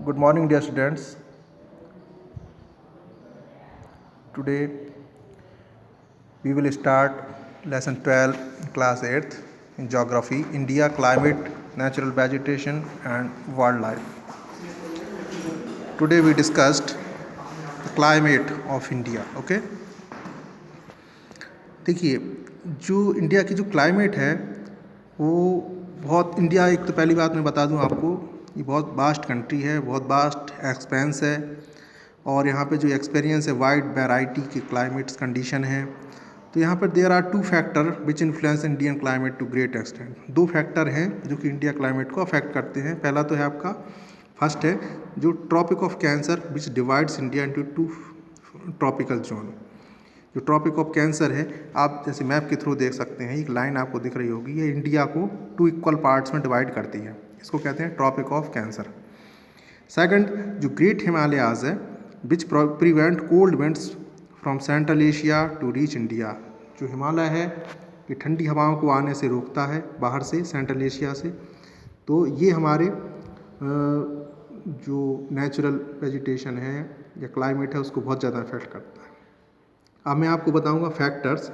Good morning, dear students. Today we will start lesson 12, class 8th in geography, India, climate, natural vegetation and wildlife. Today we discussed the climate of India. Okay. देखिए, जो India की जो climate है वो बहुत India एक तो पहली बात मैं बता दूं आपको, ये बहुत वास्ट कंट्री है, बहुत वास्ट एक्सपेंस है और यहाँ पे जो एक्सपीरियंस है वाइड वैरायटी के क्लाइमेट्स कंडीशन है। तो यहाँ पर there are 2 factor which influence Indian climate to great extent. 2 factor हैं जो कि इंडिया क्लाइमेट को अफेक्ट करते हैं। पहला तो है आपका फर्स्ट है जो Tropic of Cancer which divides India into 2 tropical zone. जो ट्रॉपिक ऑफ कैंसर है, आप जैसे मैप के थ्रू देख सकते हैं, एक लाइन आपको दिख रही होगी, ये इंडिया को 2 इक्वल पार्ट्स में डिवाइड करती है। इसको कहते हैं ट्रॉपिक ऑफ कैंसर। सेकंड, जो ग्रेट हिमालयाज है which prevent cold winds from central Asia to reach India. जो हिमालय है ये ठंडी हवाओं को आने से रोकता है बाहर से, सेंट्रल एशिया से। तो ये हमारे जो नेचुरल वेजिटेशन है या क्लाइमेट है उसको बहुत ज़्यादा इफेक्ट करता है। अब मैं आपको बताऊंगा फैक्टर्स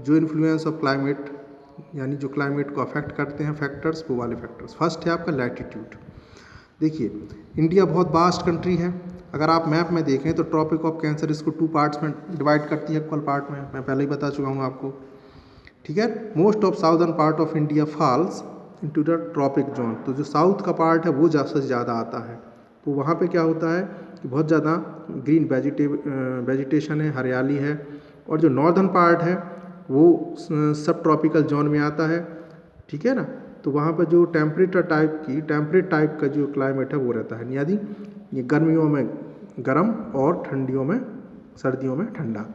जो इन्फ्लुएंस ऑफ क्लाइमेट यानी जो क्लाइमेट को अफेक्ट करते हैं फैक्टर्स, वो वाले फैक्टर्स। फर्स्ट है आपका लैटिट्यूड। देखिए, इंडिया बहुत वास्ट कंट्री है। अगर आप मैप में देखें तो ट्रॉपिक ऑफ कैंसर इसको 2 पार्ट्स में डिवाइड करती है, इक्वल पार्ट में, मैं पहले ही बता चुका हूँ आपको। ठीक है, most of southern part of India falls into the tropic zone. तो जो साउथ का पार्ट है वो ज़्यादा से ज़्यादा आता है। तो वहाँ पे क्या होता है कि बहुत ज़्यादा ग्रीन वेजिटेशन है, हरियाली है। और जो नॉर्दर्न पार्ट है वो सब ट्रॉपिकल जोन में आता है। ठीक है ना, तो वहाँ पर जो टेम्परेट टाइप का जो क्लाइमेट है वो रहता है, यानी ये गर्मियों में गर्म और ठंडियों में सर्दियों में ठंडा।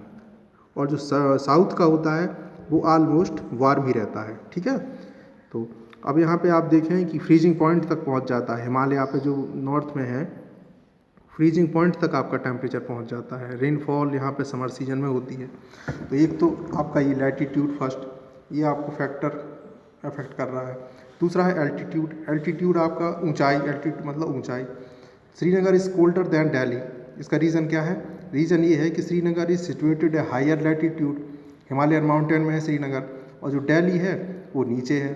और जो साउथ का होता है वो ऑलमोस्ट वार्म ही रहता है। ठीक है, तो अब यहाँ पे आप देखें कि फ्रीजिंग पॉइंट तक पहुँच जाता है। हिमालय पे जो नॉर्थ में है फ्रीजिंग पॉइंट तक आपका टेम्परेचर पहुँच जाता है। रेनफॉल यहाँ पे समर सीजन में होती है। तो एक तो आपका ये लैटिट्यूड फर्स्ट, ये आपको फैक्टर अफेक्ट कर रहा है। दूसरा है एल्टीट्यूड। एल्टीट्यूड आपका ऊंचाई, एल्टीट्यूड मतलब ऊंचाई। Srinagar is colder than Delhi. इसका रीज़न क्या है? रीज़न ये है कि श्रीनगर इज़ सिचुएटेड है हायर लैटिट्यूड, हिमालयन माउंटेन में है श्रीनगर, और जो दिल्ली है वो नीचे है।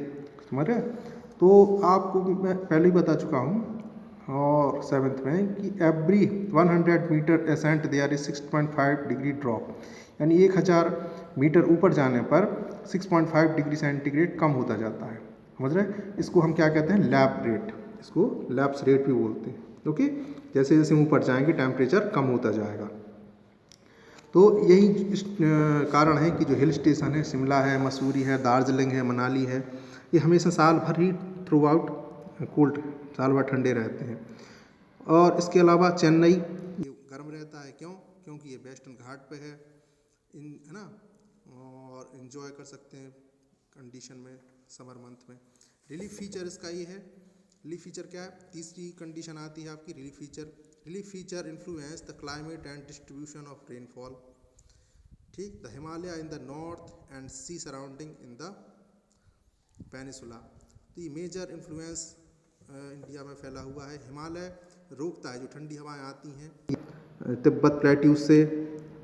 समझ रहे? तो आपको मैं पहले ही बता चुका हूँ और 7th में कि every 100 metre ascent there is 6.5 degree drop, यानी 1000 मीटर ऊपर जाने पर 6.5 डिग्री सेंटीग्रेड कम होता जाता है। समझ रहे? इसको हम क्या कहते हैं? Lap rate. इसको लैप्स रेट भी बोलते हैं। ओके, जैसे जैसे ऊपर जाएंगे टेम्परेचर कम होता जाएगा। तो यही कारण है कि जो हिल स्टेशन है, शिमला है, मसूरी है, दार्जिलिंग है, मनाली है, ये हमेशा साल भर ही थ्रू आउट कोल्ड, साल भर ठंडे रहते हैं। और इसके अलावा चेन्नई ये गर्म रहता है। क्यों? क्योंकि ये वेस्टर्न घाट पे है, है ना, और इन्जॉय कर सकते हैं कंडीशन में समर मंथ में। रिलीफ फीचर इसका ये है। रिलीफ फीचर क्या है? तीसरी कंडीशन आती है आपकी relief feature. Relief feature influence the climate and distribution of rainfall. ठीक, the Himalaya in the north and sea surrounding in the peninsula. तो ये मेजर इन्फ्लुएंस इंडिया में फैला हुआ है। हिमालय रोकता है, जो ठंडी हवाएं आती हैं तिब्बत प्लेट्यू से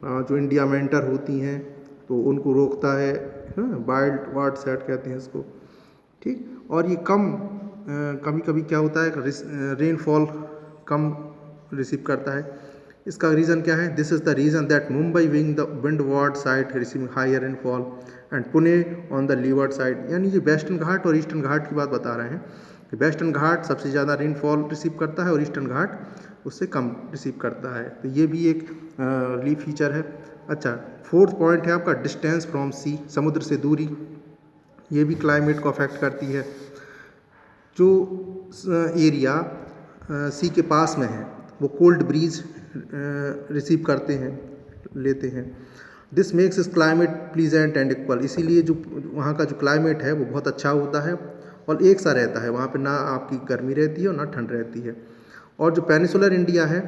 जो इंडिया में एंटर होती हैं तो उनको रोकता है। वाइल्ड वार्ड सेट कहते हैं इसको। ठीक, और ये कभी कभी क्या होता है, रेनफॉल कम रिसीव करता है। इसका रीज़न क्या है? This is the reason that Mumbai being the windward side receiving higher rainfall and Pune on the leeward side. यानी जो वेस्टर्न घाट और ईस्टर्न घाट की बात बता रहे हैं कि वेस्टर्न घाट सबसे ज़्यादा रेनफॉल रिसीव करता है और ईस्टर्न घाट उससे कम रिसीव करता है। तो ये भी एक रिलीफ फीचर है। अच्छा, 4th पॉइंट है आपका डिस्टेंस फ्रॉम सी, समुद्र से दूरी। ये भी क्लाइमेट को अफेक्ट करती है। जो एरिया सी के पास में है वो कोल्ड ब्रीज रिसीव करते हैं, लेते हैं। दिस मेक्स इस क्लाइमेट प्लीजेंट एंड इक्वल। इसीलिए जो वहाँ का जो क्लाइमेट है वो बहुत अच्छा होता है और एक सा रहता है। वहाँ पे ना आपकी गर्मी रहती है और ना ठंड रहती है। और जो पेनिसुलर इंडिया है,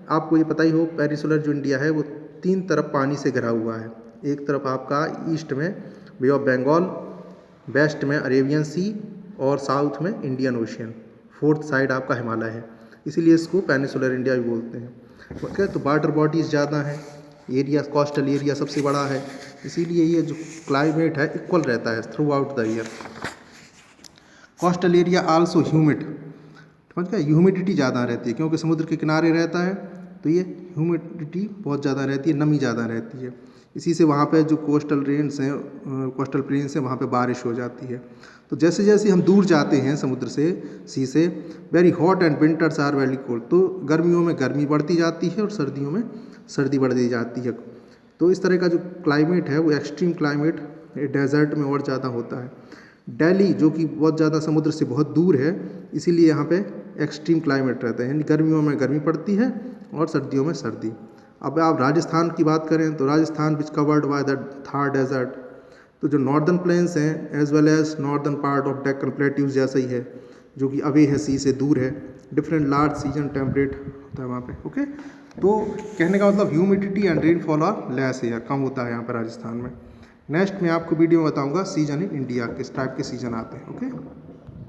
आपको ये पता ही हो, पेनिसुलर जो इंडिया है वो 3 तरफ पानी से घिरा हुआ है। एक तरफ आपका ईस्ट में बे ऑफ बंगाल, वेस्ट में अरेबियन सी और साउथ में इंडियन ओशियन, 4th साइड आपका हिमालय है। इसीलिए इसको पेनिसुलर इंडिया भी बोलते हैं। ओके, तो वाटर बॉडीज़ ज़्यादा हैं, एरिया कोस्टल एरिया सबसे बड़ा है, इसीलिए ये जो क्लाइमेट है इक्वल रहता है through out the year. Coastal area also humid, समझ गए, ह्यूमिडिटी ज़्यादा रहती है क्योंकि समुद्र के किनारे रहता है, तो ये ह्यूमिडिटी बहुत ज़्यादा रहती है, नमी ज़्यादा रहती है। इसी से वहाँ पे जो कोस्टल रेंज हैं, कोस्टल प्लेन्स हैं, वहाँ पे बारिश हो जाती है। तो जैसे जैसे हम दूर जाते हैं समुद्र से, सी से, very hot and winters are very cold, तो गर्मियों में गर्मी बढ़ती जाती है और सर्दियों में सर्दी बढ़ती जाती है। तो इस तरह का जो क्लाइमेट है वो एक्सट्रीम क्लाइमेट डेजर्ट में और ज़्यादा होता है। दिल्ली जो कि बहुत ज़्यादा समुद्र से बहुत दूर है, इसीलिए यहाँ पे एक्सट्रीम क्लाइमेट रहता है, यानी गर्मियों में गर्मी पड़ती है और सर्दियों में सर्दी। अब आप राजस्थान की बात करें तो Rajasthan which covered by the Thar desert, तो जो नॉर्दर्न प्लेन्स हैं as well as northern part of Deccan plateaus जैसा ही है, जो कि अवे है सी से दूर है, डिफरेंट लार्ज सीजन टेम्परेट होता है वहाँ पे। ओके, तो कहने का मतलब humidity and rainfall are less है, कम होता है यहाँ पर राजस्थान में। नेक्स्ट मैं आपको वीडियो में बताऊँगा सीजन इन इंडिया, किस टाइप के सीजन आते हैं। ओके।